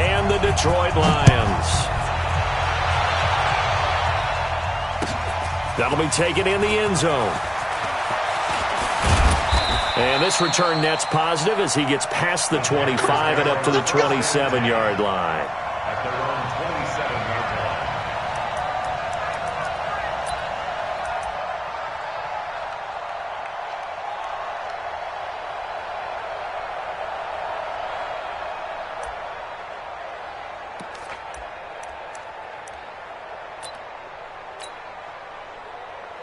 and the Detroit Lions. That'll be taken in the end zone. And this return net's positive as he gets past the 25 and up to the 27-yard line. At their own 27-yard line.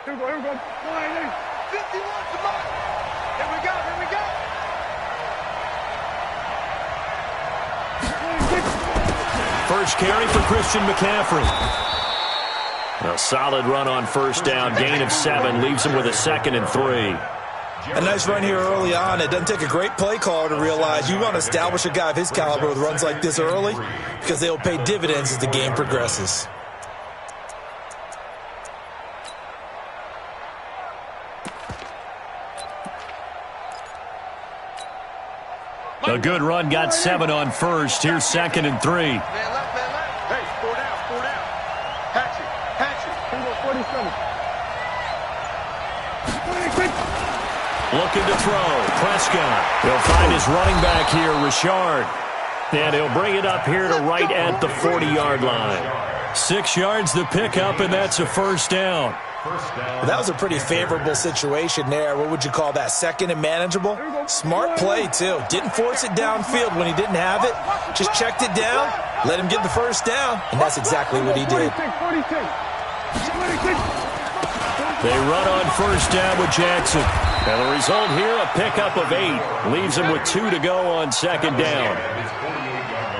Here we go. 51, come on. Here we go. First carry for Christian McCaffrey. A solid run on first down. Gain of 7 leaves him with a 2nd and 3. A nice run here early on. It doesn't take a great play caller to realize you want to establish a guy of his caliber with runs like this early because they will pay dividends as the game progresses. A good run, got 7 on first. Here's 2nd and 3. Man left. Hey, 4 down. Hatch it. Here we go, 47. Looking to throw. Prescott. He'll find his running back here, Richard. And he'll bring it up here to right at the 40-yard line. 6 yards the pickup, and that's a first down. That was a pretty favorable situation there. What would you call that? 2nd and manageable? Smart play, too. Didn't force it downfield when he didn't have it. Just checked it down, let him get the first down, and that's exactly what he did. They run on first down with Jackson. And the result here, a pickup of 8. Leaves him with 2 to go on 2nd down.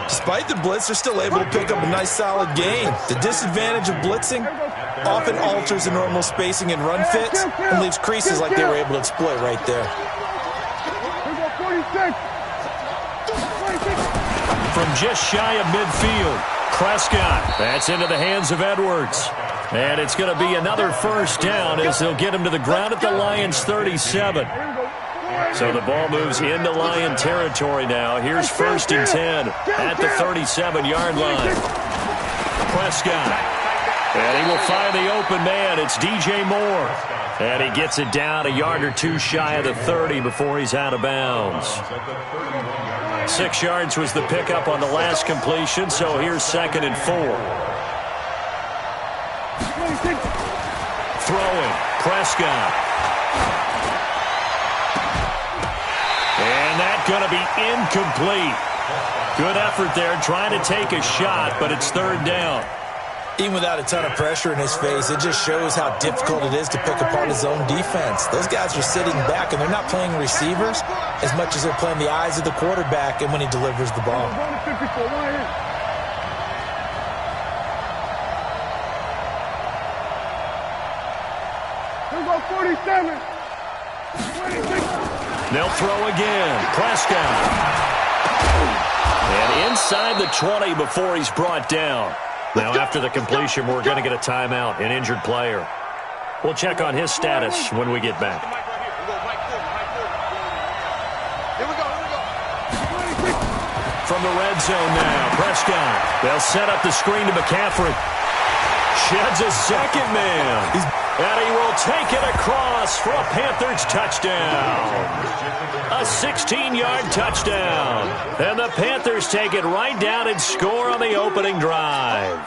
Despite the blitz, they're still able to pick up a nice solid gain. The disadvantage of blitzing often alters the normal spacing and run fits and leaves creases like they were able to exploit right there. From just shy of midfield, Prescott. That's into the hands of Edwards. And it's going to be another first down as they'll get him to the ground at the Lions' 37. So the ball moves into Lion territory now. Here's 1st and 10 at the 37-yard line. Prescott. And he will find the open man. It's DJ Moore. And he gets it down a yard or 2 shy of the 30 before he's out of bounds. 6 yards was the pickup on the last completion, so here's 2nd and 4. Throwing. Prescott. And that's going to be incomplete. Good effort there trying to take a shot, but it's 3rd down. Even without a ton of pressure in his face, it just shows how difficult it is to pick apart his own defense. Those guys are sitting back, and they're not playing receivers as much as they're playing the eyes of the quarterback and when he delivers the ball. Here we go, 47. They'll throw again. Prescott. And inside the 20 before he's brought down. Now, after the completion, we're going to get a timeout, an injured player. We'll check on his status when we get back. From the red zone now, Prescott. They'll set up the screen to McCaffrey. Sheds a second man. And he will take it across for a Panthers touchdown. A 16-yard touchdown. And the Panthers take it right down and score on the opening drive.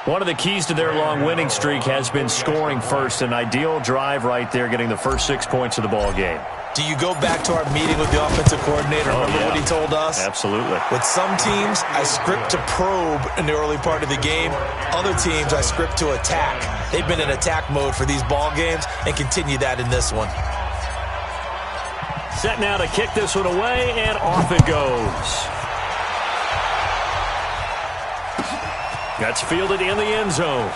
One of the keys to their long winning streak has been scoring first. An ideal drive right there, getting the first 6 points of the ball game. Do you go back to our meeting with the offensive coordinator? Remember what he told us? Absolutely. With some teams, I script to probe in the early part of the game. Other teams, I script to attack. They've been in attack mode for these ball games and continue that in this one. Set now to kick this one away, and off it goes. That's fielded in the end zone.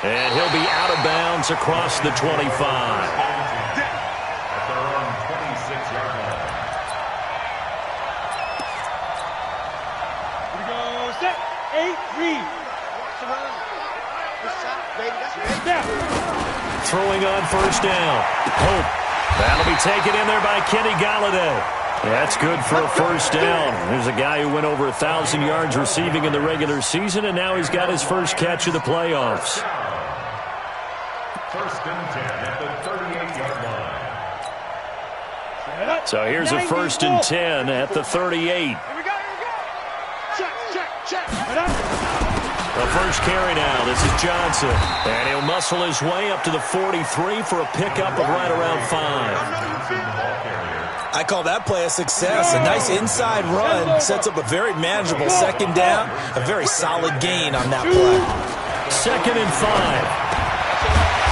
And he'll be out of bounds across the 25. At their own 26-yard line. Here we go, set, 8, read. Watch the run. Good shot, baby, that's right. Throwing on first down. Hope. That'll be taken in there by Kenny Golladay. That's good for a first down. There's a guy who went over 1,000 yards receiving in the regular season, and now he's got his first catch of the playoffs. First and 10 at the 38-yard line. So here's a first and 10 at the 38. Here we go. Check. The first carry now. This is Johnson. And he'll muscle his way up to the 43 for a pickup of right around 5. I call that play a success. A nice inside run sets up a very manageable second down. A very solid gain on that play. Second and 5.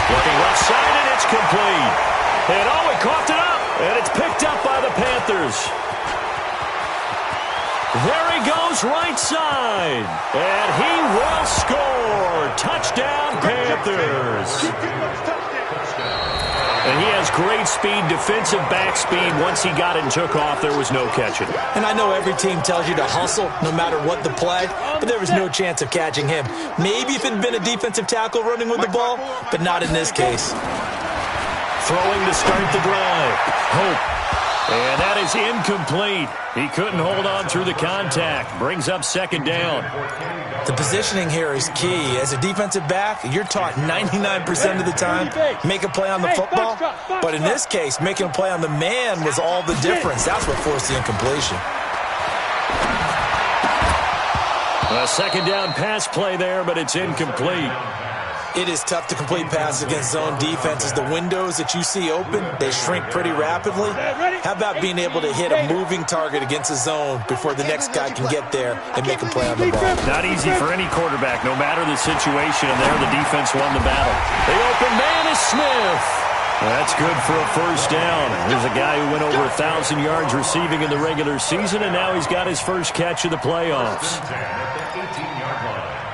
Looking left side, and it's complete. And he coughed it up, and it's picked up by the Panthers. There he goes right side, and he will score. Touchdown, Panthers. And he has great speed, defensive back speed. Once he got it and took off, there was no catching. And I know every team tells you to hustle no matter what the play, but there was no chance of catching him. Maybe if it had been a defensive tackle running with the ball, but not in this case. Throwing to start the drive. Hope. And that is incomplete. He couldn't hold on through the contact. Brings up second down. The positioning here is key. As a defensive back, you're taught 99% of the time, make a play on the football. But in this case, making a play on the man was all the difference. That's what forced the incompletion. A second down pass play there, but it's incomplete. It is tough to complete passes against zone defenses. The windows that you see open, they shrink pretty rapidly. How about being able to hit a moving target against a zone before the next guy can get there and make a play on the ball? Not easy for any quarterback, no matter the situation, and there the defense won the battle. The open man is Smith. That's good for a first down. There's a guy who went over 1,000 yards receiving in the regular season, and now he's got his first catch of the playoffs.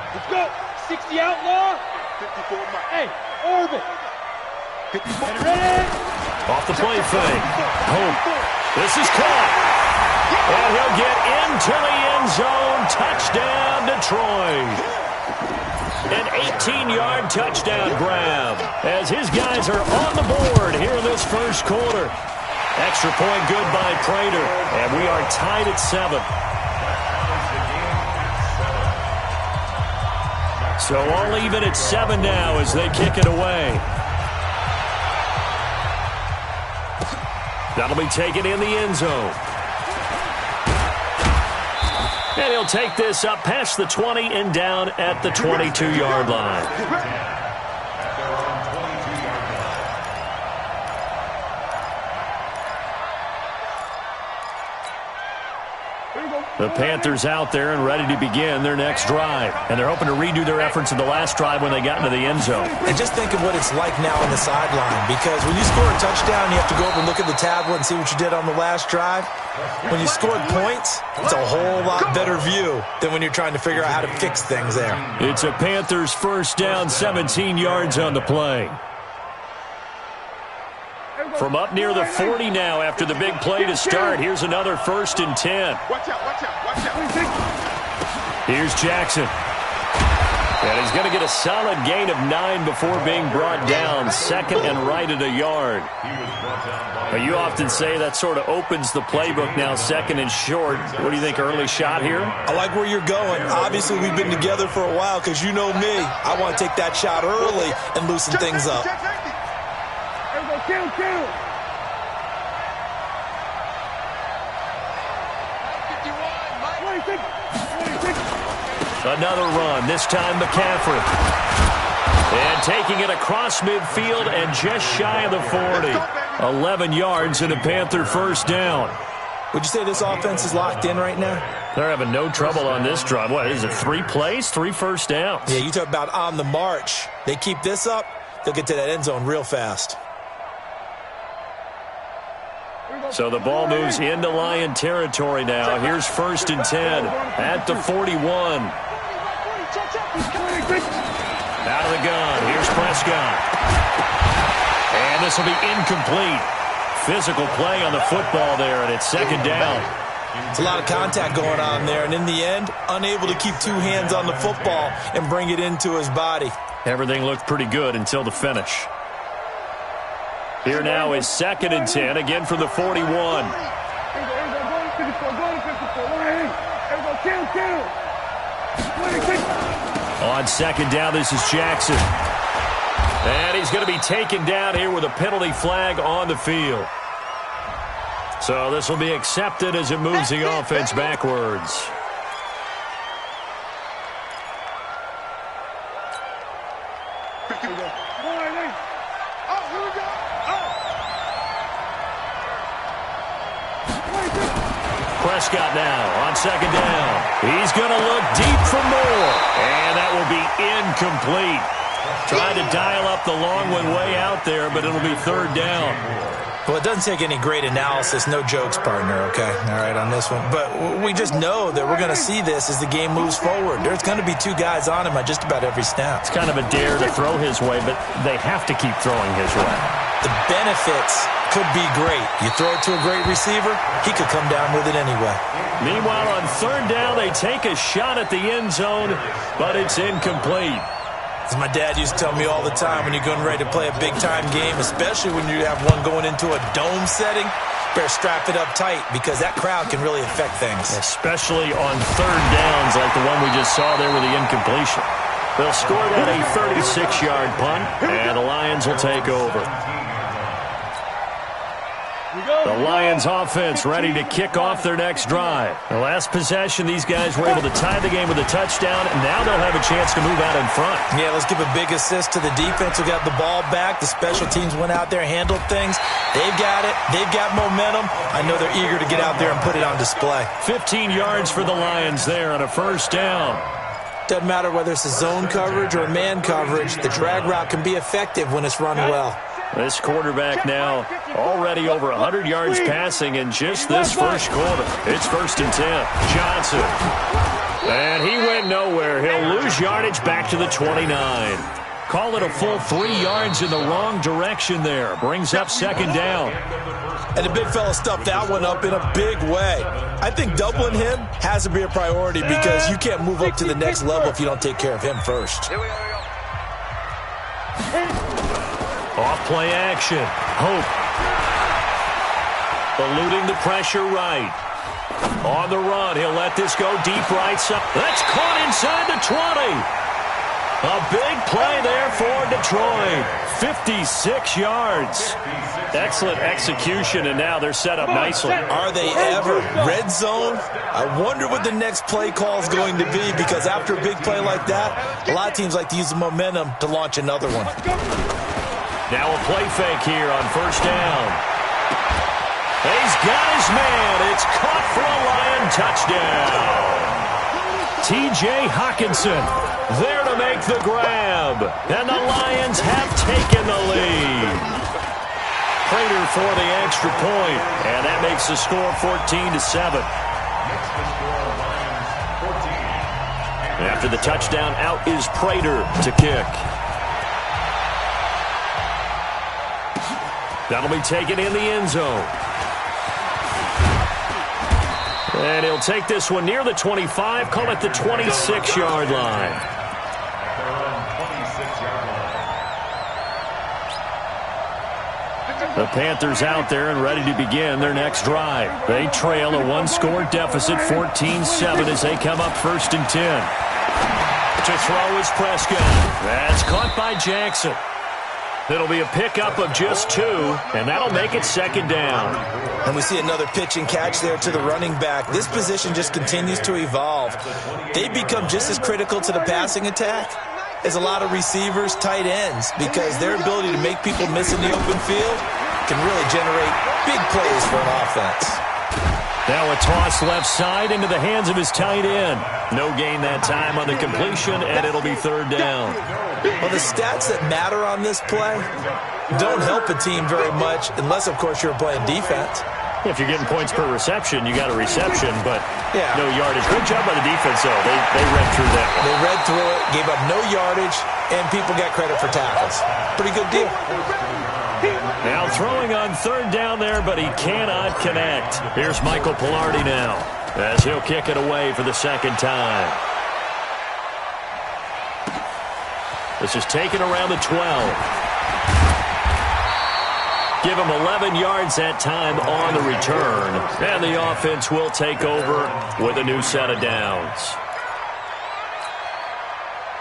Let's go. 60 outlaw. 54 mile. Hey, orbit. Ready? Off the play fake. Hope. This is caught. And he'll get into the end zone. Touchdown, Detroit. An 18-yard touchdown grab as his guys are on the board here in this first quarter. Extra point good by Prater. And we are tied at 7. So all even at 7 now as they kick it away. That'll be taken in the end zone. And he'll take this up past the 20 and down at the 22-yard line. The Panthers out there and ready to begin their next drive. And they're hoping to redo their efforts in the last drive when they got into the end zone. And just think of what it's like now on the sideline, because when you score a touchdown, you have to go over and look at the tablet and see what you did on the last drive. When you scored points, it's a whole lot better view than when you're trying to figure out how to fix things there. It's a Panthers first down, 17 yards on the play. From up near the 40 now after the big play to start. Here's another first and 10. Watch out. Here's Jackson. And he's going to get a solid gain of 9 before being brought down. Second and right at a yard. You often say that sort of opens the playbook now, second and short. What do you think, early shot here? I like where you're going. Obviously, we've been together for a while because you know me. I want to take that shot early and loosen things up. Kill. Another run, this time McCaffrey. And taking it across midfield and just shy of the 40. 11 yards and a Panther first down. Would you say this offense is locked in right now? They're having no trouble on this drive. What is it, 3 plays, 3 first downs? Yeah, you talk about on the march. They keep this up, they'll get to that end zone real fast. So the ball moves into Lion territory now. Here's first and 10 at the 41. Out of the gun. Here's Prescott. And this will be incomplete. Physical play on the football there, and it's second down. It's a lot of contact going on there, and in the end, unable to keep 2 hands on the football and bring it into his body. Everything looked pretty good until the finish. Here now is second and 10, again from the 41. On second down, this is Jackson. And he's going to be taken down here with a penalty flag on the field. So this will be accepted as it moves the offense backwards. Prescott now on second down. He's going to look deep for more. And that will be incomplete. Trying to dial up the long one way out there, but it'll be third down. Well, it doesn't take any great analysis. No jokes, partner, okay? All right, on this one. But we just know that we're going to see this as the game moves forward. There's going to be two guys on him at just about every snap. It's kind of a dare to throw his way, but they have to keep throwing his way. The benefits could be great. You throw it to a great receiver, he could come down with it anyway. Meanwhile, on third down, they take a shot at the end zone, but it's incomplete. As my dad used to tell me all the time, when you're getting ready to play a big-time game, especially when you have one going into a dome setting, better strap it up tight because that crowd can really affect things. Especially on third downs like the one we just saw there with the incompletion. They'll score that a 36-yard punt, and the Lions will take over. The Lions offense ready to kick off their next drive. The last possession, these guys were able to tie the game with a touchdown, and now they'll have a chance to move out in front. Yeah, let's give a big assist to the defense who got the ball back. The special teams went out there, handled things. They've got it. They've got momentum. I know they're eager to get out there and put it on display. 15 yards for the Lions there on a first down. Doesn't matter whether it's a zone coverage or man coverage. The drag route can be effective when it's run well. This quarterback now already over 100 yards passing in just this first quarter. It's 1st and 10. Johnson. And he went nowhere. He'll lose yardage back to the 29. Call it a full 3 yards in the wrong direction there. Brings up second down. And the big fella stuffed that one up in a big way. I think doubling him has to be a priority because you can't move up to the next level if you don't take care of him first. Off play action. Hope. Eluding the pressure right. On the run, he'll let this go deep right side. That's caught inside the 20. A big play there for Detroit. 56 yards. Excellent execution, and now they're set up nicely. Are they ever? Red zone? I wonder what the next play call is going to be because after a big play like that, a lot of teams like to use the momentum to launch another one. Now a play fake here on first down. He's got his man. It's caught for a Lion touchdown. T.J. Hockenson there to make the grab. And the Lions have taken the lead. Prater for the extra point. And that makes the score 14-7. After the touchdown, out is Prater to kick. That'll be taken in the end zone. And he'll take this one near the 25, call it the 26-yard line. The Panthers out there and ready to begin their next drive. They trail a one-score deficit, 14-7, as they come up 1st and 10. To throw is Prescott. That's caught by Jackson. It'll be a pickup of just 2, and that'll make it second down. And we see another pitch and catch there to the running back. This position just continues to evolve. They become just as critical to the passing attack as a lot of receivers, tight ends, because their ability to make people miss in the open field can really generate big plays for an offense. Now a toss left side into the hands of his tight end. No gain that time on the completion, and it'll be third down. Well, the stats that matter on this play don't help a team very much unless, of course, you're playing defense. If you're getting points per reception, you got a reception, but yeah, no yardage. Good job by the defense, though. They read through that one. They read through it, gave up no yardage, and people got credit for tackles. Pretty good deal. Now throwing on third down there, but he cannot connect. Here's Michael Pilardi now, as he'll kick it away for the second time. This is taken around the 12. Give him 11 yards that time on the return. And the offense will take over with a new set of downs.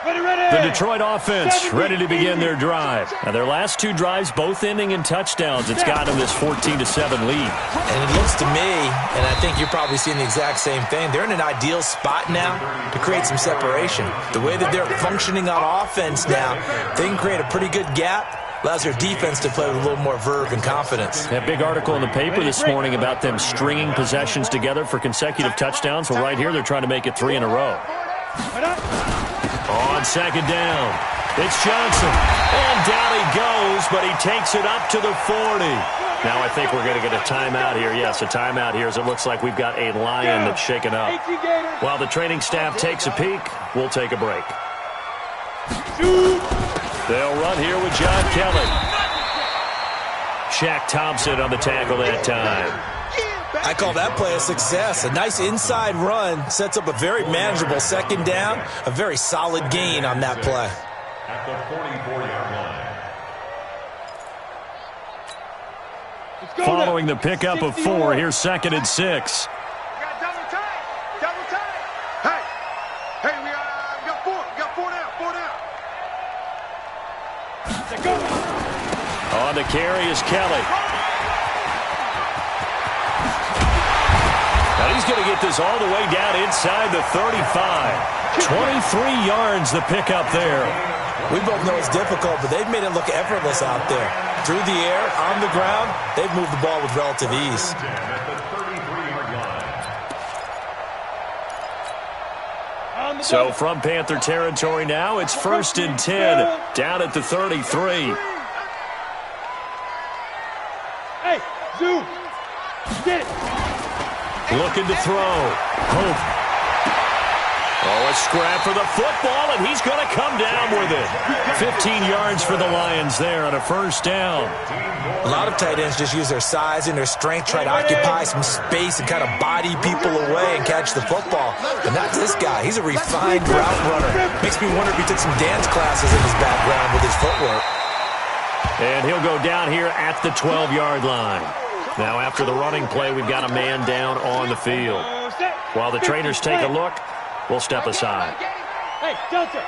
The Detroit offense ready to begin their drive. Now, their last two drives, both ending in touchdowns. It's got them this 14-7 lead. And it looks to me, and I think you're probably seeing the exact same thing, they're in an ideal spot now to create some separation. The way that they're functioning on offense now, they can create a pretty good gap. Allows their defense to play with a little more verve and confidence. That big article in the paper this morning about them stringing possessions together for consecutive touchdowns. Well, right here, they're trying to make it 3 in a row. On second down, it's Johnson. And down he goes, but he takes it up to the 40. Now I think we're going to get a timeout here. Yes, a timeout here as it looks like we've got a Lion that's shaken up. While the training staff takes a peek, we'll take a break. They'll run here with John Kelly. Shaq Thompson on the tackle that time. I call that play a success. A nice inside run sets up a very manageable second down. A very solid gain on that play. At the 44-yard line. Following the pickup of 4, here's 2nd and 6. Double time. Double time. Hey, we got 4. We got 4 now. 4 now. On the carry is Kelly. And he's going to get this all the way down inside the 35. 23 yards the pickup there. We both know it's difficult, but they've made it look effortless out there. Through the air, on the ground, they've moved the ball with relative ease. So from Panther territory now, it's 1st and 10 down at the 33. Hey, Zoo. Get it. Looking to throw. Hope. Oh, a scrap for the football, and he's going to come down with it. 15 yards for the Lions there on a 1st down. A lot of tight ends just use their size and their strength, try to occupy some space and kind of body people away and catch the football. But not this guy. He's a refined route runner. Makes me wonder if he took some dance classes in his background with his footwork. And he'll go down here at the 12-yard line. Now, after the running play, we've got a man down on the field. While the trainers take a look, we'll step aside. Hey, Delta.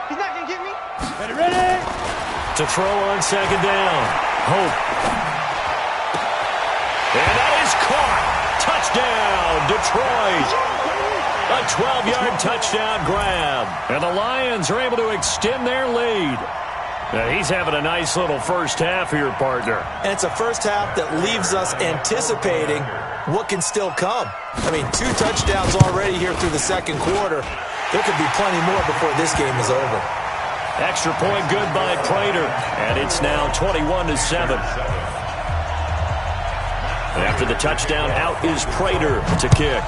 He's not going to get me. Ready. To throw on 2nd down. Hope. And that is caught. Touchdown, Detroit. A 12-yard touchdown grab. And the Lions are able to extend their lead. Now, he's having a nice little first half here, partner. And it's a first half that leaves us anticipating what can still come. I mean, 2 touchdowns already here through the second quarter. There could be plenty more before this game is over. Extra point good by Prater. And it's now 21-7. And after the touchdown, out is Prater to kick.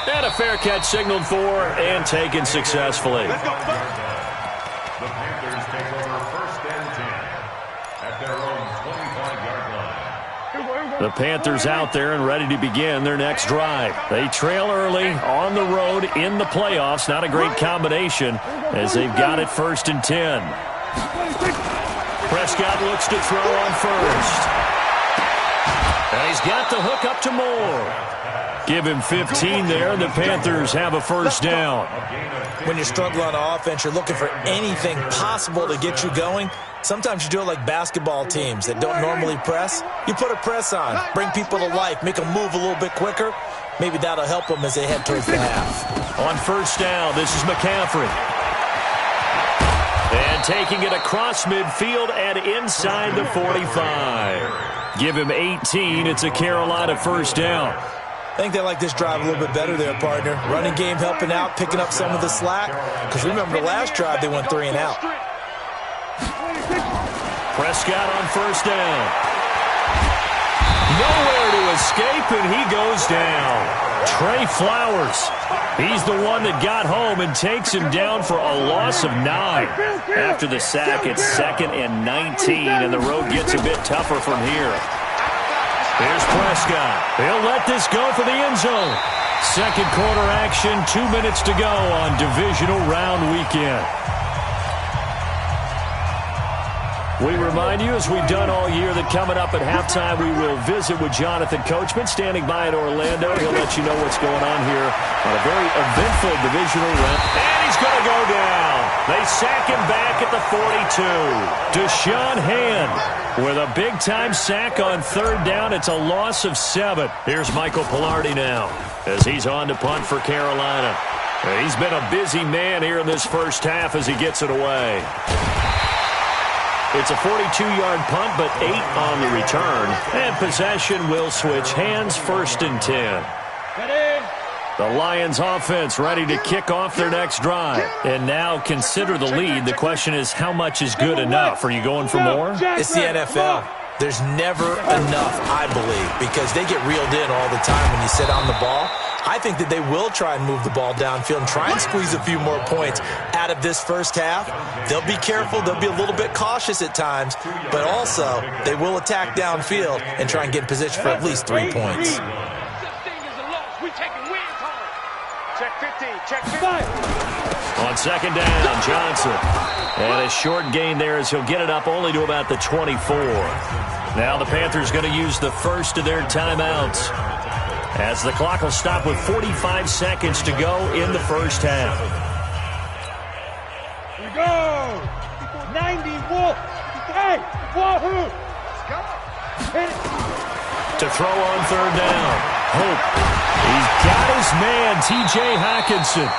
And a fair catch signaled for and taken successfully. The Panthers take over 1st and 10 at their own 25-yard line. The Panthers out there and ready to begin their next drive. They trail early on the road in the playoffs. Not a great combination as they've got it 1st and 10. Prescott looks to throw on 1st. And he's got the hook up to Moore. Give him 15 there, and the Panthers have a 1st down. When you struggle on offense, you're looking for anything possible to get you going. Sometimes you do it like basketball teams that don't normally press. You put a press on, bring people to life, make them move a little bit quicker. Maybe that'll help them as they head towards the half. On 1st down, this is McCaffrey. And taking it across midfield and inside the 45. Give him 18. It's a Carolina 1st down. I think they like this drive a little bit better there, partner. Running game helping out, picking up some of the slack. Because remember the last drive, they went 3 and out. Prescott on 1st down. Nowhere to escape, and he goes down. Trey Flowers. He's the one that got home and takes him down for a loss of 9. After the sack, it's 2nd and 19, and the road gets a bit tougher from here. Here's Prescott. He'll let this go for the end zone. Second quarter action, 2 minutes to go on divisional round weekend. We remind you, as we've done all year, that coming up at halftime, we will visit with Jonathan Coachman, standing by in Orlando. He'll let you know what's going on here on a very eventful divisional round. And he's going to go down. They sack him back at the 42. Deshaun Hand with a big-time sack on third down. It's a loss of 7. Here's Michael Pilardi now as he's on to punt for Carolina. He's been a busy man here in this first half as he gets it away. It's a 42-yard punt, but 8 on the return. And possession will switch hands, 1st and 10. The Lions offense ready to kick off their next drive. And now consider the lead. The question is, how much is good enough? Are you going for more? It's the NFL. There's never enough, I believe, because they get reeled in all the time when you sit on the ball. I think that they will try and move the ball downfield and try and squeeze a few more points out of this first half. They'll be careful. They'll be a little bit cautious at times, but also they will attack downfield and try and get in position for at least 3 points. Check 15, check 15. On second down, Johnson. And a short gain there as he'll get it up only to about the 24. Now the Panthers going to use the first of their timeouts, as the clock will stop with 45 seconds to go in the first half. Here we go. 90, wolf. Hey, wahoo. Hit it. To throw on third down. Hope. He's got his man, T.J. Hockenson.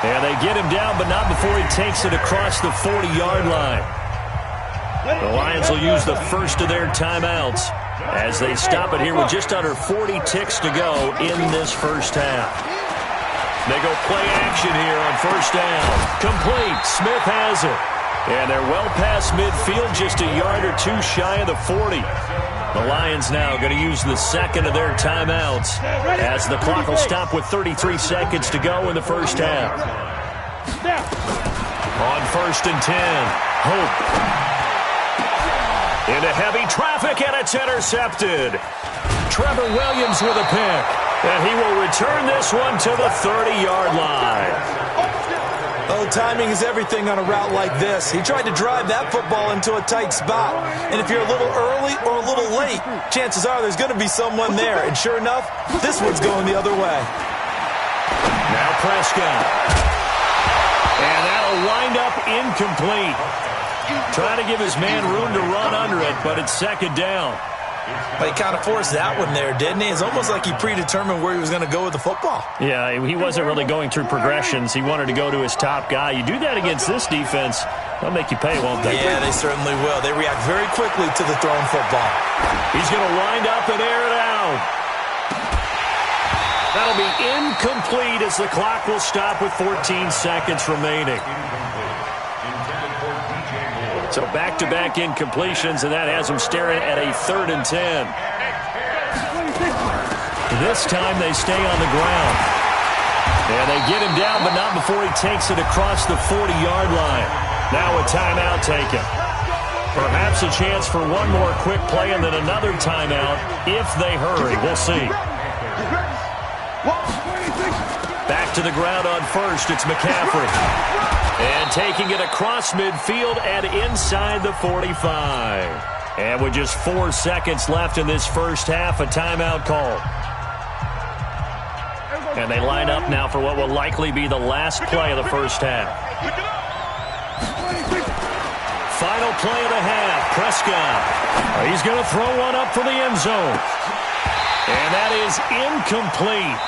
And they get him down, but not before he takes it across the 40-yard line. The Lions will use the first of their timeouts as they stop it here with just under 40 ticks to go in this first half. They go play action here on first down. Complete. Smith has it. And they're well past midfield, just a yard or two shy of the 40. The Lions now going to use the second of their timeouts as the clock will stop with 33 seconds to go in the first half. On 1st and 10, Hope. Into heavy traffic, and it's intercepted. Trevor Williams with a pick, and he will return this one to the 30-yard line. Oh, timing is everything on a route like this. He tried to drive that football into a tight spot. And if you're a little early or a little late, chances are there's going to be someone there. And sure enough, this one's going the other way. Now Prescott. And that'll wind up incomplete. Trying to give his man room to run under it, but it's second down. But he kind of forced that one there, didn't he? It's almost like he predetermined where he was going to go with the football. Yeah, he wasn't really going through progressions. He wanted to go to his top guy. You do that against this defense, they'll make you pay, won't they? Yeah, they certainly will. They react very quickly to the thrown football. He's going to wind up and air it out. That'll be incomplete as the clock will stop with 14 seconds remaining. So back-to-back incompletions, and that has him staring at a 3rd and 10. This time they stay on the ground. And they get him down, but not before he takes it across the 40-yard line. Now a timeout taken. Perhaps a chance for one more quick play and then another timeout if they hurry. We'll see. Back to the ground on first, it's McCaffrey. And taking it across midfield and inside the 45. And with just 4 seconds left in this first half, a timeout call. And they line up now for what will likely be the last play of the first half. Final play of the half, Prescott. He's going to throw one up for the end zone. And that is incomplete.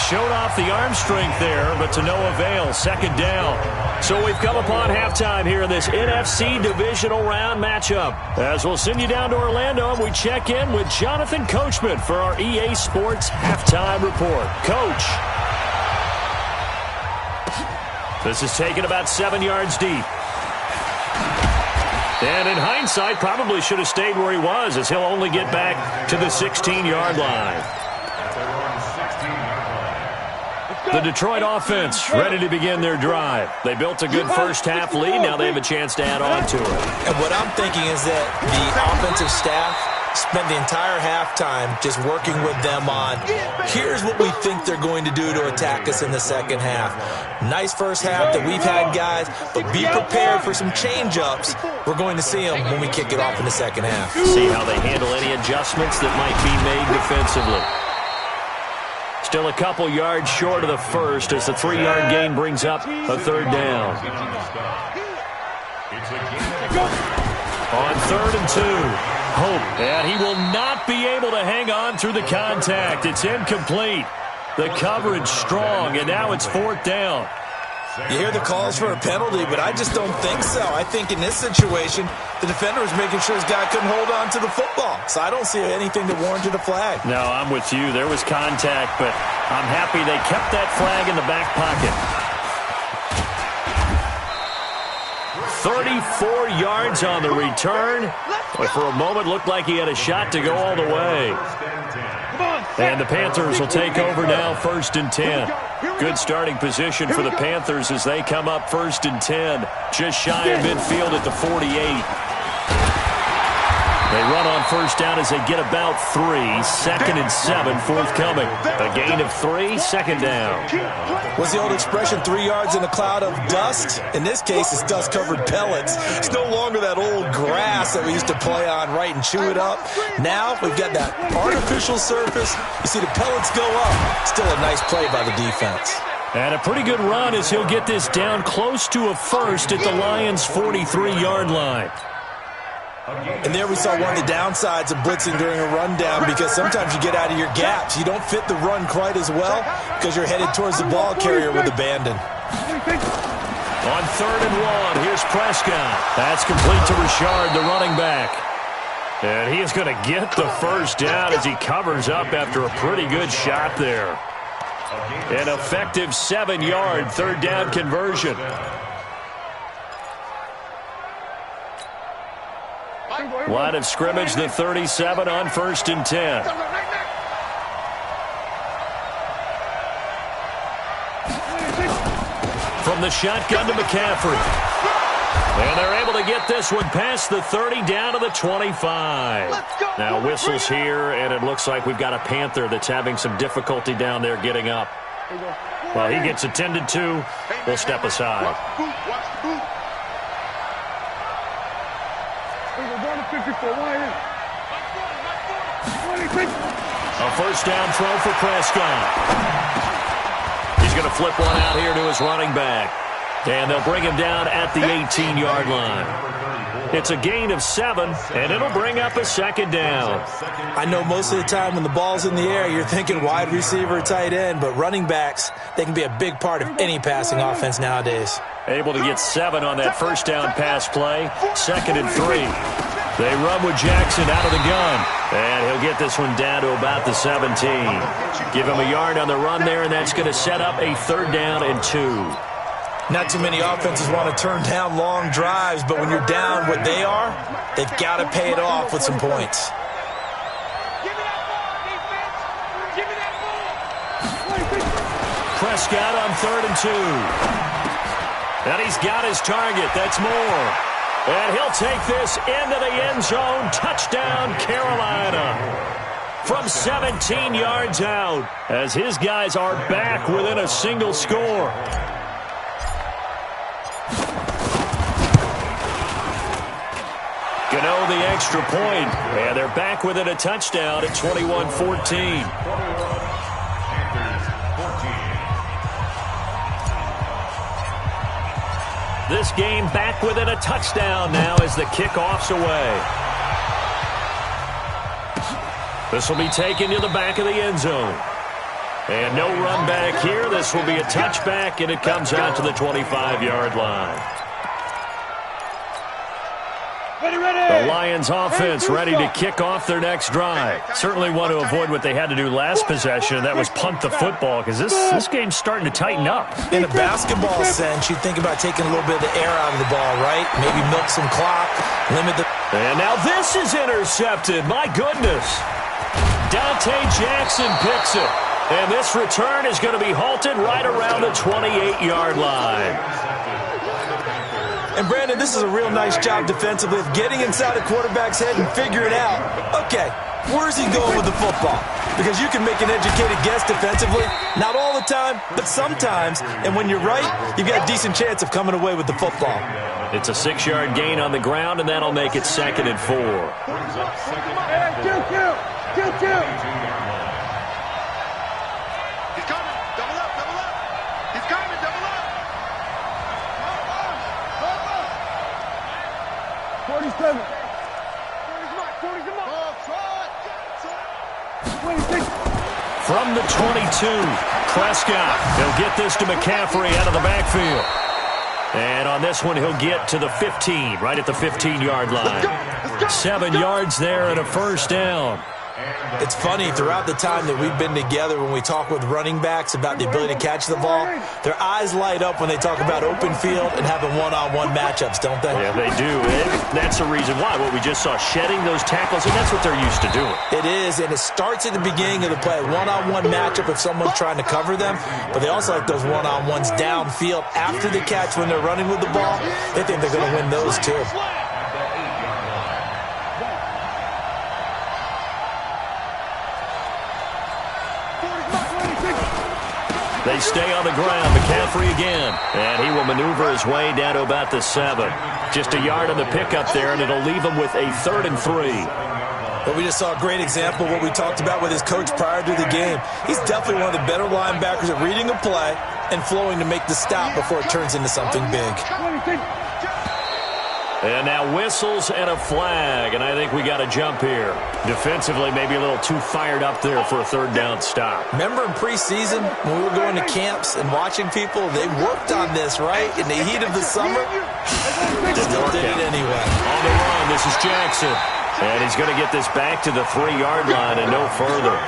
Showed off the arm strength there, but to no avail. Second down. So we've come upon halftime here in this NFC divisional round matchup. As we'll send you down to Orlando, and we check in with Jonathan Coachman for our EA Sports halftime report. Coach. This is taken about 7 yards deep. And in hindsight, probably should have stayed where he was, as he'll only get back to the 16-yard line. The Detroit offense ready to begin their drive. They built a good first half lead. Now they have a chance to add on to it. And what I'm thinking is that the offensive staff spent the entire halftime just working with them on, here's what we think they're going to do to attack us in the second half. Nice first half that we've had, guys, but be prepared for some change-ups. We're going to see them when we kick it off in the second half. See how they handle any adjustments that might be made defensively. Still a couple yards short of the first as the 3-yard gain brings up a third down. On 3rd and 2, Hope, and he will not be able to hang on through the contact. It's incomplete. The coverage strong, and now it's 4th down. You hear the calls for a penalty, but I just don't think so. I think in this situation, the defender was making sure his guy couldn't hold on to the football. So I don't see anything that warranted a flag. No, I'm with you. There was contact, but I'm happy they kept that flag in the back pocket. 34 yards on the return. But for a moment, looked like he had a shot to go all the way. And the Panthers will take over now, 1st and 10. Good starting position for the Panthers as they come up 1st and 10. Just shy of midfield at the 48. They run on 1st down as they get about 3. 2nd and 7 forthcoming. A gain of 3, 2nd down. What's the old expression, 3 yards in a cloud of dust? In this case, it's dust-covered pellets. It's no longer that old grass that we used to play on, right, and chew it up. Now we've got that artificial surface. You see the pellets go up. Still a nice play by the defense. And a pretty good run as he'll get this down close to a first at the Lions' 43-yard line. And there we saw one of the downsides of blitzing during a rundown, because sometimes you get out of your gaps. You don't fit the run quite as well because you're headed towards the ball carrier with abandon. On 3rd and 1, here's Prescott. That's complete to Richard, the running back. And he is going to get the first down as he covers up after a pretty good shot there. An effective 7-yard 3rd down conversion. Line of scrimmage, the 37 on 1st and 10. From the shotgun to McCaffrey. And they're able to get this one past the 30 down to the 25. Now whistles here, and it looks like we've got a Panther that's having some difficulty down there getting up. Well, he gets attended to. We'll step aside. A 1st down throw for Prescott. He's going to flip one out here to his running back. And they'll bring him down at the 18-yard line. It's a gain of 7, and it'll bring up a 2nd down. I know most of the time when the ball's in the air, you're thinking wide receiver, tight end, but running backs, they can be a big part of any passing offense nowadays. Able to get 7 on that 1st down pass play. 2nd and 3. They run with Jackson out of the gun. And he'll get this one down to about the 17. Give him a yard on the run there, and that's going to set up a 3rd down and 2. Not too many offenses want to turn down long drives, but when you're down what they are, they've got to pay it off with some points. Prescott on 3rd and 2. And he's got his target. That's Moore. And he'll take this into the end zone. Touchdown, Carolina. From 17 yards out, as his guys are back within a single score. Gano the extra point, and they're back within a touchdown at 21-14. This game back within a touchdown now as the kickoff's away. This will be taken to the back of the end zone. And no run back here. This will be a touchback, and it comes out to the 25-yard line. The Lions offense ready to kick off their next drive. Certainly want to avoid what they had to do last possession, and that was punt the football, because this game's starting to tighten up. In a basketball sense, you think about taking a little bit of the air out of the ball, right? Maybe milk some clock, limit the... And now this is intercepted. My goodness. Dante Jackson picks it. And this return is going to be halted right around the 28-yard line. And, Brandon, this is a real nice job defensively of getting inside a quarterback's head and figuring out, okay, where's he going with the football? Because you can make an educated guess defensively, not all the time, but sometimes. And when you're right, you've got a decent chance of coming away with the football. It's a 6-yard gain on the ground, and that'll make it 2nd and 4. Two. He's coming. Double up. He's coming. Double up. 47. 26. From the 22, Prescott. He'll get this to McCaffrey out of the backfield. And on this one, he'll get to the 15, right at the 15-yard line. 7 yards there and a first down. It's funny, throughout the time that we've been together, when we talk with running backs about the ability to catch the ball, their eyes light up when they talk about open field and having one-on-one matchups, don't they? Yeah, they do. And that's the reason why. What we just saw, shedding those tackles, and that's what they're used to doing. It is, and it starts at the beginning of the play. One-on-one matchup if someone's trying to cover them, but they also like those one-on-ones downfield after the catch when they're running with the ball. They think they're going to win those, too. They stay on the ground. McCaffrey again. And he will maneuver his way down to about the 7. Just a yard on the pickup there, and it'll leave him with a 3rd and 3. Well, we just saw a great example of what we talked about with his coach prior to the game. He's definitely one of the better linebackers at reading a play and flowing to make the stop before it turns into something big. And now whistles and a flag, and I think we got a jump here. Defensively, maybe a little too fired up there for a 3rd down stop. Remember in preseason when we were going to camps and watching people, they worked on this, right? In the heat of the summer, still did it anyway. On the run, this is Jackson. And he's going to get this back to the 3-yard line and no further.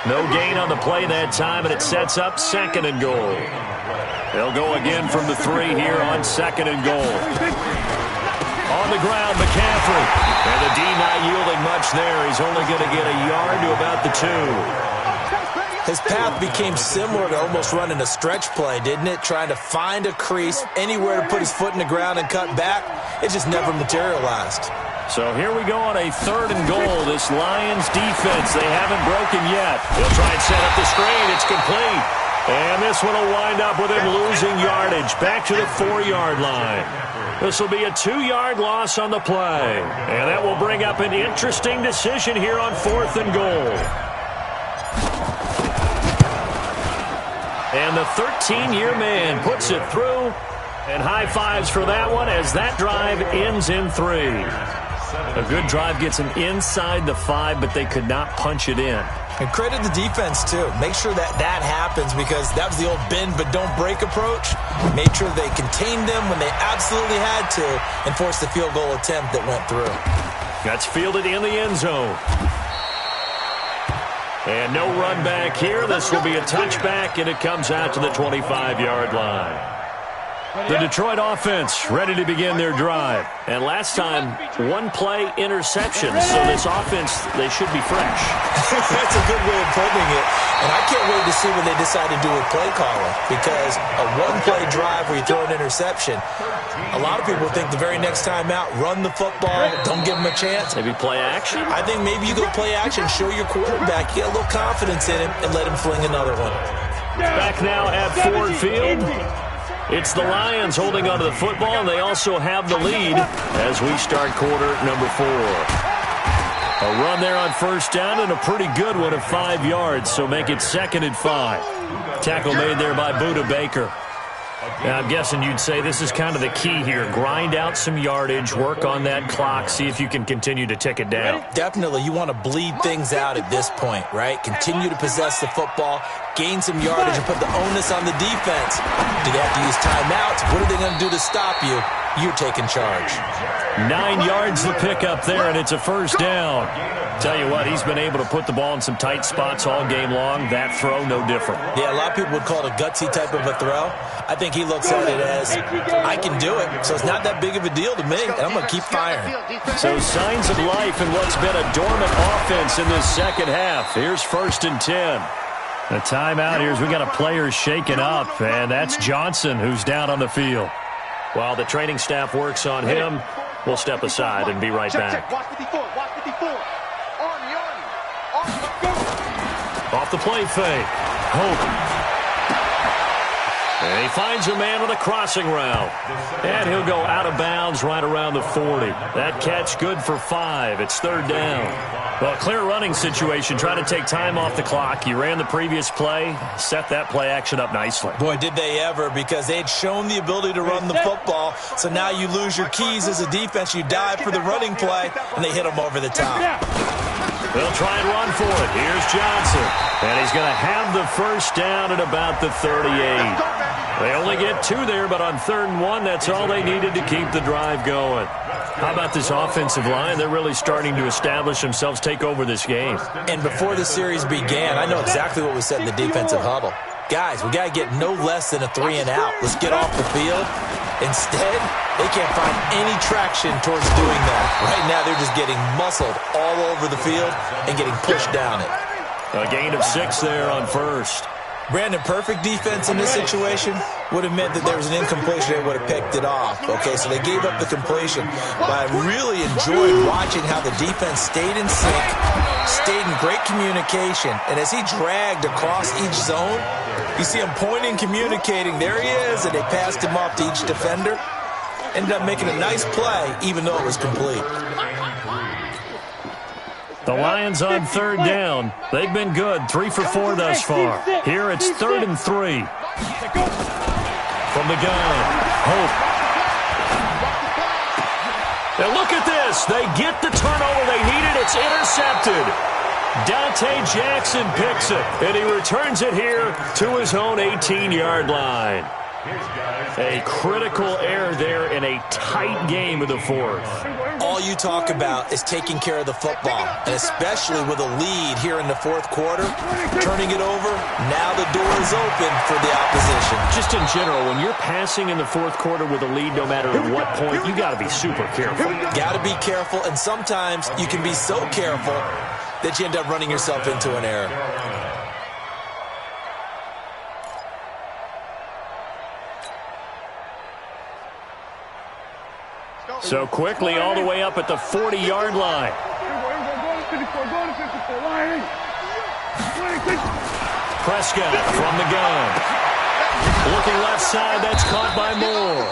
No gain on the play that time, and it sets up 2nd and goal. They'll go again from the 3 here on 2nd and goal. On the ground, McCaffrey. And the D not yielding much there. He's only going to get a yard to about the 2. His path became similar to almost running a stretch play, didn't it? Trying to find a crease, anywhere to put his foot in the ground and cut back. It just never materialized. So here we go on a 3rd and goal. This Lions defense, they haven't broken yet. They'll try and set up the screen. It's complete. And this one will wind up with him losing yardage. Back to the 4-yard line. This will be a 2-yard loss on the play. And that will bring up an interesting decision here on 4th and goal. And the 13-year man puts it through. And high fives for that one as that drive ends in 3. A good drive gets them inside the 5, but they could not punch it in. And credit the defense, too. Make sure that happens, because that was the old bend but don't break approach. Made sure they contained them when they absolutely had to and forced the field goal attempt that went through. That's fielded in the end zone. And no run back here. This will be a touchback, and it comes out to the 25-yard line. The Detroit offense ready to begin their drive. And last time, 1-play interception. So this offense, they should be fresh. That's a good way of putting it. And I can't wait to see what they decide to do with play calling. Because a 1-play drive where you throw an interception, a lot of people think the very next time out, run the football, don't give them a chance. Maybe play action? I think maybe you go play action, show your quarterback, get a little confidence in him, and let him fling another one. Back now at Ford Field. It's the Lions holding onto the football, and they also have the lead as we start quarter number 4. A run there on 1st down, and a pretty good one of 5 yards, so make it 2nd and 5. Tackle made there by Budda Baker. Now, I'm guessing you'd say this is kind of the key here. Grind out some yardage, work on that clock, see if you can continue to tick it down. Definitely. You want to bleed things out at this point, right? Continue to possess the football, gain some yardage, and put the onus on the defense. Do they have to use timeouts? What are they going to do to stop you? You're taking charge. 9 yards to pick up there, and it's a 1st down. Tell you what, he's been able to put the ball in some tight spots all game long. That throw, no different. Yeah, a lot of people would call it a gutsy type of a throw. I think he looks at it as, I can do it, so it's not that big of a deal to me, and I'm going to keep firing. So signs of life in what's been a dormant offense in this second half. Here's 1st and 10. The timeout here is we got a player shaken up, and that's Johnson who's down on the field. While the training staff works on him, we'll step aside and be right back. Watch 54. Watch 54. Army. Off the play fake. Hope. And he finds a man on a crossing route. And he'll go out of bounds right around the 40. That catch good for 5. It's third down. Well, clear running situation. Try to take time off the clock. You ran the previous play. Set that play action up nicely. Boy, did they ever, because they'd shown the ability to run the football. So now you lose your keys as a defense. You dive for the running play, and they hit them over the top. They'll try and run for it. Here's Johnson. And he's going to have the first down at about the 38. They only get 2 there, but on 3rd and 1, that's all they needed to keep the drive going. How about this offensive line? They're really starting to establish themselves, take over this game. And before the series began, I know exactly what was said in the defensive huddle. Guys, we got to get no less than a 3 and out. Let's get off the field. Instead, they can't find any traction towards doing that. Right now, they're just getting muscled all over the field and getting pushed down it. A gain of 6 there on first. Brandon, perfect defense in this situation would have meant that there was an incompletion. They would have picked it off. Okay, so they gave up the completion. But I really enjoyed watching how the defense stayed in sync, stayed in great communication. And as he dragged across each zone, you see him pointing, communicating. There he is, and they passed him off to each defender. Ended up making a nice play, even though it was complete. The Lions on 3rd down. They've been good, 3 for 4 thus far. Here it's 3rd and 3. From the gun, Hope. Now look at this. They get the turnover they needed. It's intercepted. Dante Jackson picks it, and he returns it here to his own 18-yard line. A critical error there in a tight game of the 4th. All you talk about is taking care of the football, and especially with a lead here in the 4th quarter, turning it over, now the door is open for the opposition. Just in general, when you're passing in the 4th quarter with a lead, no matter at what point, you got to be super careful. Got to be careful, and sometimes you can be so careful that you end up running yourself into an error. So quickly all the way up at the 40-yard line. Prescott from the gun. Looking left side, that's caught by Moore.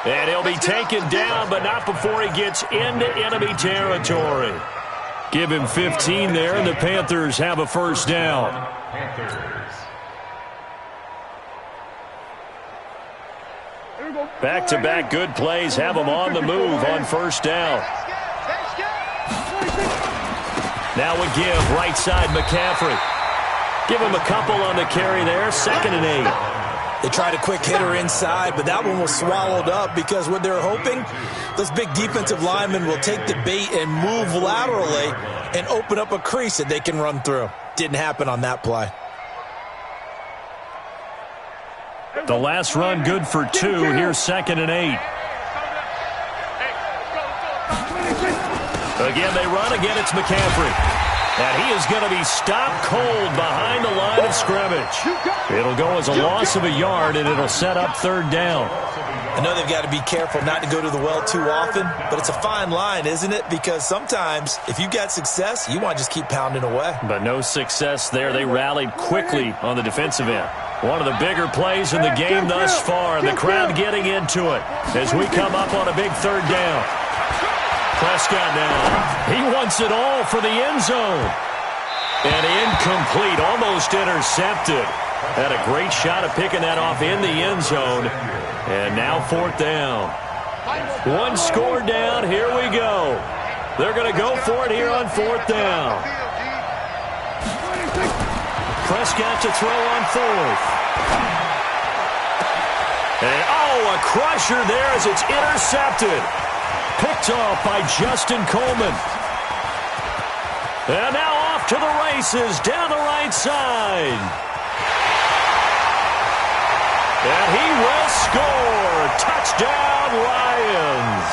And he'll be taken down, but not before he gets into enemy territory. Give him 15 there, and the Panthers have a first down. Back-to-back good plays have them on the move on first down. Now we give right side McCaffrey. Give him a couple on the carry there, 2nd and 8. They tried a quick hitter inside, but that one was swallowed up because what they're hoping, those big defensive linemen will take the bait and move laterally and open up a crease that they can run through. Didn't happen on that play. The last run good for 2. Here's 2nd and 8. Again, they run. Again, it's McCaffrey. And he is going to be stopped cold behind the line of scrimmage. It'll go as a loss of a yard, and it'll set up 3rd down. I know they've got to be careful not to go to the well too often, but it's a fine line, isn't it? Because sometimes, if you got success, you want to just keep pounding away. But no success there. They rallied quickly on the defensive end. One of the bigger plays in the game thus far, and the crowd getting into it as we come up on a big 3rd down. Prescott now. He wants it all for the end zone. And incomplete, almost intercepted. Had a great shot at picking that off in the end zone. And now 4th down. 1 score down. Here we go. They're going to go for it here on 4th down. Prescott to throw on 4th. And, a crusher there as it's intercepted. Picked off by Justin Coleman. And now off to the races down the right side. And he will score. Touchdown, Lions.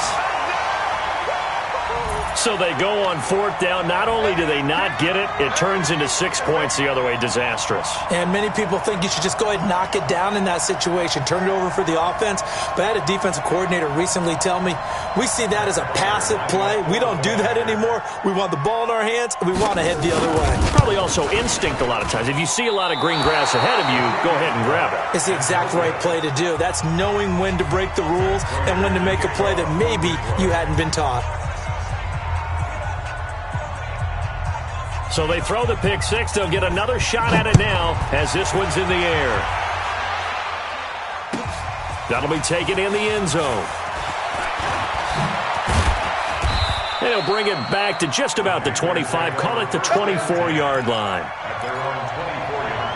So they go on fourth down. Not only do they not get it, it turns into 6 points the other way. Disastrous. And many people think you should just go ahead and knock it down in that situation. Turn it over for the offense. But I had a defensive coordinator recently tell me, we see that as a passive play. We don't do that anymore. We want the ball in our hands, and we want to head the other way. Probably also instinct a lot of times. If you see a lot of green grass ahead of you, go ahead and grab it. It's the exact right play to do. That's knowing when to break the rules and when to make a play that maybe you hadn't been taught. So they throw the pick six. They'll get another shot at it now as this one's in the air. That'll be taken in the end zone. And he'll bring it back to just about the 25. Call it the 24-yard line. At their own 24-yard line.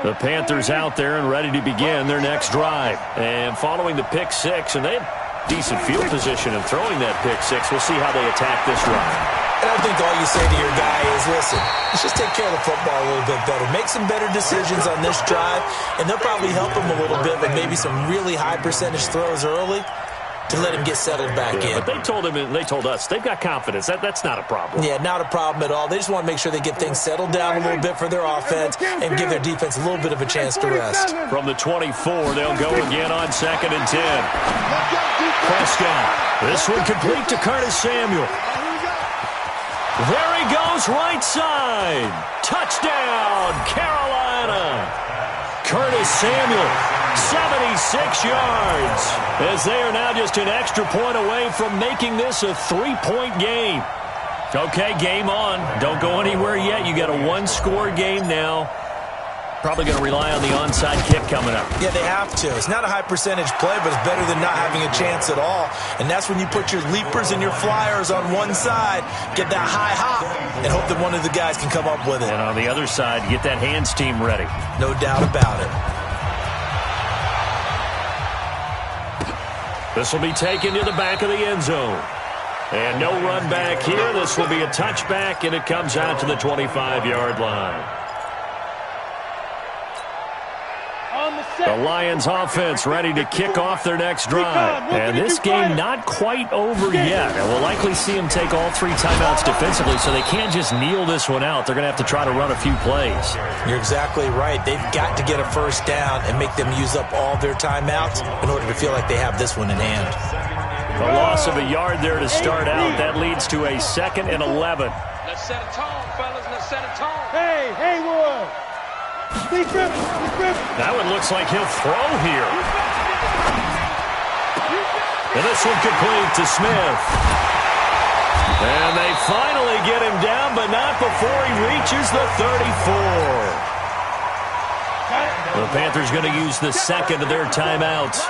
The Panthers out there and ready to begin their next drive. And following the pick six, and they have decent field position in throwing that pick six. We'll see how they attack this drive. And I think all you say to your guy is, listen, let's just take care of the football a little bit better. Make some better decisions on this drive, and they'll probably help him a little bit with maybe some really high percentage throws early to let him get settled back in. But they told him, and they told us, they've got confidence. That's not a problem. Yeah, not a problem at all. They just want to make sure they get things settled down a little bit for their offense and give their defense a little bit of a chance to rest. From the 24, they'll go again on 2nd and 10. Prescott. This one complete to Curtis Samuel. There he goes, right side. Touchdown, Carolina. Curtis Samuel, 76 yards, as they are now just an extra point away from making this a 3-point game. Okay, game on. Don't go anywhere yet. You got a one-score game now. Probably going to rely on the onside kick coming up. Yeah, they have to. It's not a high percentage play, but it's better than not having a chance at all. And that's when you put your leapers and your flyers on one side, get that high hop, and hope that one of the guys can come up with it. And on the other side, get that hands team ready. No doubt about it. This will be taken to the back of the end zone. And no run back here. This will be a touchback, and it comes out to the 25-yard line. The Lions offense ready to kick off their next drive. And this game not quite over yet. And we'll likely see them take all 3 timeouts defensively, so they can't just kneel this one out. They're going to have to try to run a few plays. You're exactly right. They've got to get a first down and make them use up all their timeouts in order to feel like they have this one in hand. A loss of a yard there to start out. That leads to a 2nd and 11. Let's set a tone, fellas. Let's set a tone. Hey, Haywood. That one looks like he'll throw here. And this one complete to Smith. And they finally get him down, but not before he reaches the 34. The Panthers going to use the 2nd of their timeouts.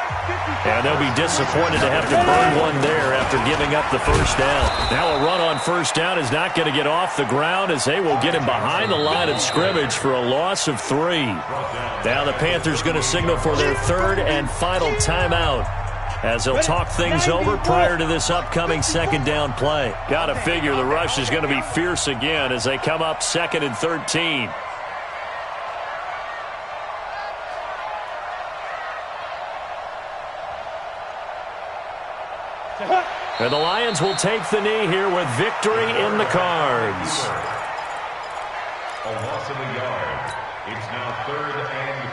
And they'll be disappointed to have to burn one there after giving up the first down. Now a run on first down is not going to get off the ground, as they will get him behind the line of scrimmage for a loss of 3. Now the Panthers going to signal for their 3rd and final timeout, as they'll talk things over prior to this upcoming 2nd down play. Got to figure the rush is going to be fierce again as they come up 2nd and 13. And the Lions will take the knee here with victory in the cards. A loss of a yard. It's now 3rd and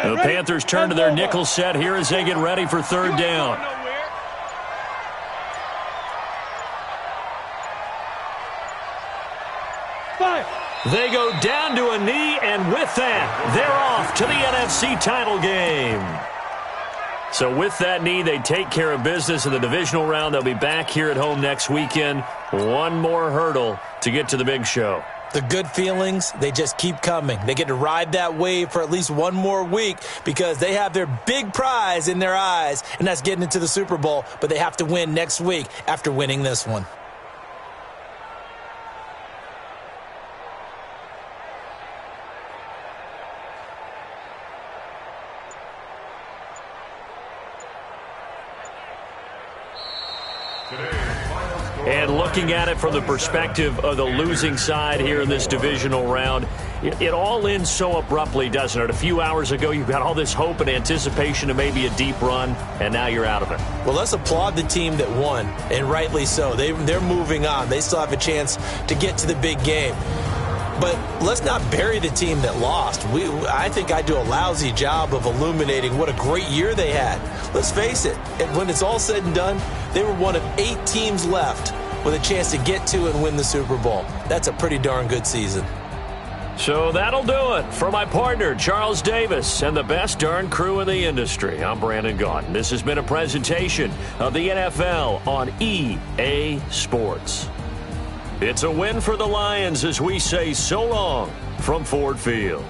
15. The Panthers turn to their nickel set here as they get ready for 3rd down. They go down to a knee, and with that, they're off to the NFC title game. So with that knee, they take care of business in the divisional round. They'll be back here at home next weekend. One more hurdle to get to the big show. The good feelings, they just keep coming. They get to ride that wave for at least one more week because they have their big prize in their eyes, and that's getting into the Super Bowl. But they have to win next week after winning this one. Today's final score. And looking at it from the perspective of the losing side here in this divisional round, it all ends so abruptly, doesn't it? A few hours ago, you've got all this hope and anticipation of maybe a deep run, and now you're out of it. Well, let's applaud the team that won, and rightly so. They're moving on. They still have a chance to get to the big game. But let's not bury the team that lost. I think I do a lousy job of illuminating what a great year they had. Let's face it, when it's all said and done, they were one of 8 teams left with a chance to get to and win the Super Bowl. That's a pretty darn good season. So that'll do it for my partner, Charles Davis, and the best darn crew in the industry. I'm Brandon Gaudin. This has been a presentation of the NFL on EA Sports. It's a win for the Lions as we say so long from Ford Field.